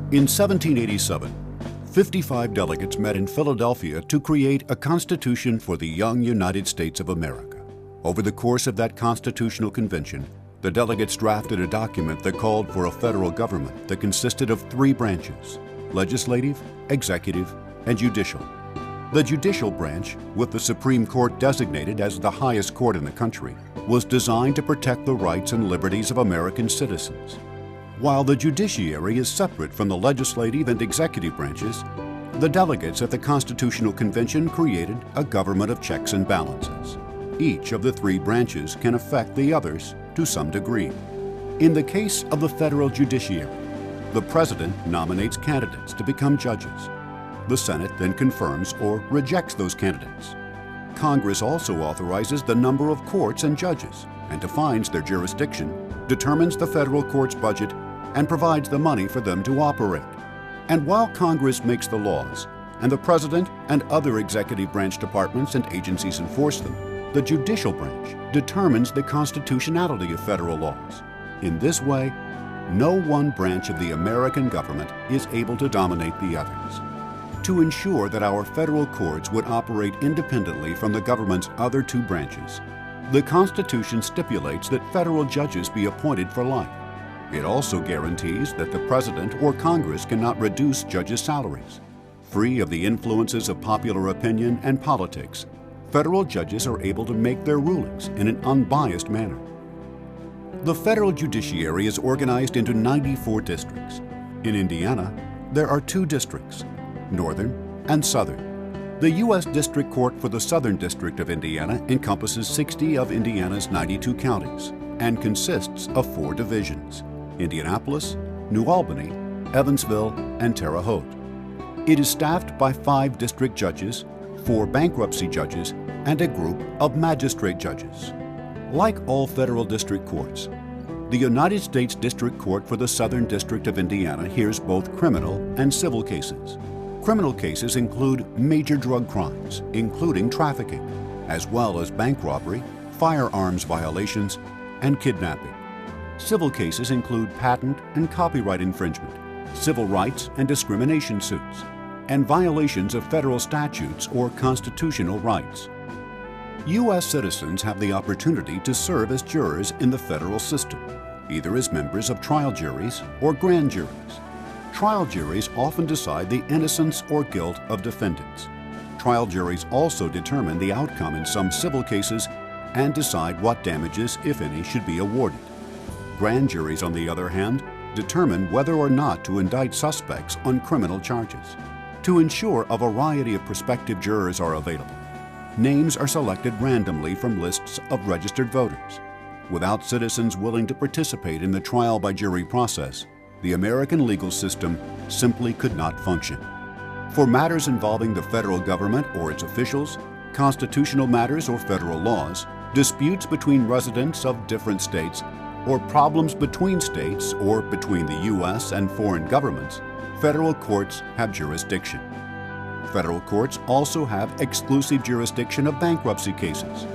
In 1787, 55 delegates met in Philadelphia to create a constitution for the young United States of America. Over the course of that constitutional convention, the delegates drafted a document that called for a federal government that consisted of three branches: legislative, executive, and judicial. The judicial branch, with the Supreme Court designated as the highest court in the country, was designed to protect the rights and liberties of American citizens. While the judiciary is separate from the legislative and executive branches, the delegates at the Constitutional Convention created a government of checks and balances. Each of the three branches can affect the others to some degree. In the case of the federal judiciary, the President nominates candidates to become judges. The Senate then confirms or rejects those candidates. Congress also authorizes the number of courts and judges and defines their jurisdiction, determines the federal court's budget, and provides the money for them to operate. And while Congress makes the laws, and the President and other executive branch departments and agencies enforce them, the judicial branch determines the constitutionality of federal laws. In this way, no one branch of the American government is able to dominate the others. To ensure that our federal courts would operate independently from the government's other two branches, the Constitution stipulates that federal judges be appointed for life. It also guarantees that the President or Congress cannot reduce judges' salaries. Free of the influences of popular opinion and politics, federal judges are able to make their rulings in an unbiased manner. The federal judiciary is organized into 94 districts. In Indiana, there are 2 districts, Northern and Southern. The U.S. District Court for the Southern District of Indiana encompasses 60 of Indiana's 92 counties and consists of 4 divisions: Indianapolis, New Albany, Evansville, and Terre Haute. It is staffed by 5 district judges, 4 bankruptcy judges, and a group of magistrate judges. Like all federal district courts, the United States District Court for the Southern District of Indiana hears both criminal and civil cases. Criminal cases include major drug crimes, including trafficking, as well as bank robbery, firearms violations, and kidnapping. Civil cases include patent and copyright infringement, civil rights and discrimination suits, and violations of federal statutes or constitutional rights. U.S. citizens have the opportunity to serve as jurors in the federal system, either as members of trial juries or grand juries. Trial juries often decide the innocence or guilt of defendants. Trial juries also determine the outcome in some civil cases and decide what damages, if any, should be awarded. Grand juries, on the other hand, determine whether or not to indict suspects on criminal charges. To ensure a variety of prospective jurors are available, names are selected randomly from lists of registered voters. Without citizens willing to participate in the trial by jury process, the American legal system simply could not function. For matters involving the federal government or its officials, constitutional matters or federal laws, disputes between residents of different states, or problems between states or between the U.S. and foreign governments, federal courts have jurisdiction. Federal courts also have exclusive jurisdiction of bankruptcy cases.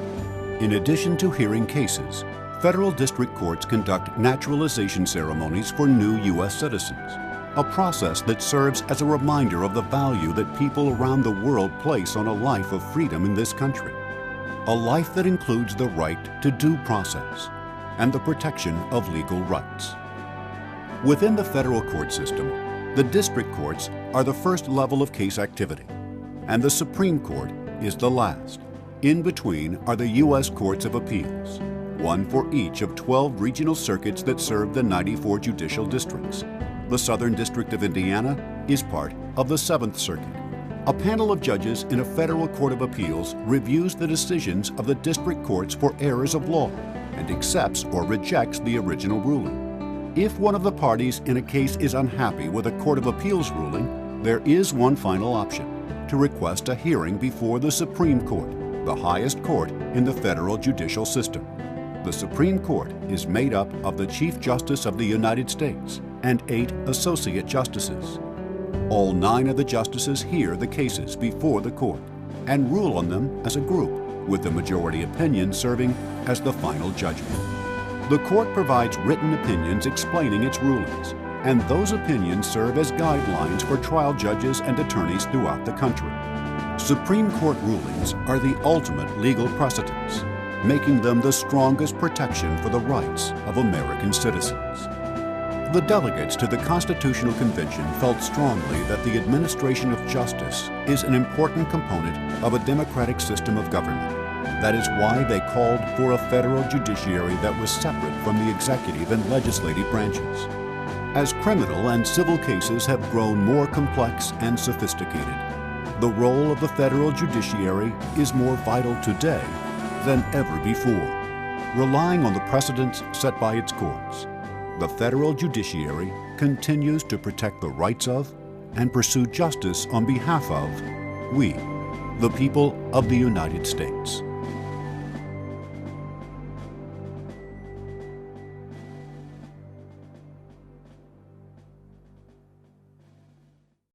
In addition to hearing cases, federal district courts conduct naturalization ceremonies for new U.S. citizens, a process that serves as a reminder of the value that people around the world place on a life of freedom in this country, a life that includes the right to due process and the protection of legal rights. Within the federal court system, the district courts are the first level of case activity, and the Supreme Court is the last. In between are the U.S. Courts of Appeals, one for each of 12 regional circuits that serve the 94 judicial districts. The Southern District of Indiana is part of the 7th Circuit. A panel of judges in a federal court of appeals reviews the decisions of the district courts for errors of law and accepts or rejects the original ruling. If one of the parties in a case is unhappy with a Court of Appeals ruling, there is one final option: to request a hearing before the Supreme Court, the highest court in the federal judicial system. The Supreme Court is made up of the Chief Justice of the United States and 8 Associate Justices. All 9 of the justices hear the cases before the court and rule on them as a group, with the majority opinion serving as the final judgment. The court provides written opinions explaining its rulings, and those opinions serve as guidelines for trial judges and attorneys throughout the country. Supreme Court rulings are the ultimate legal precedents, making them the strongest protection for the rights of American citizens. The delegates to the Constitutional Convention felt strongly that the administration of justice is an important component of a democratic system of government. That is why they called for a federal judiciary that was separate from the executive and legislative branches. As criminal and civil cases have grown more complex and sophisticated, the role of the federal judiciary is more vital today than ever before. Relying on the precedents set by its courts, the federal judiciary continues to protect the rights of and pursue justice on behalf of we, the people of the United States.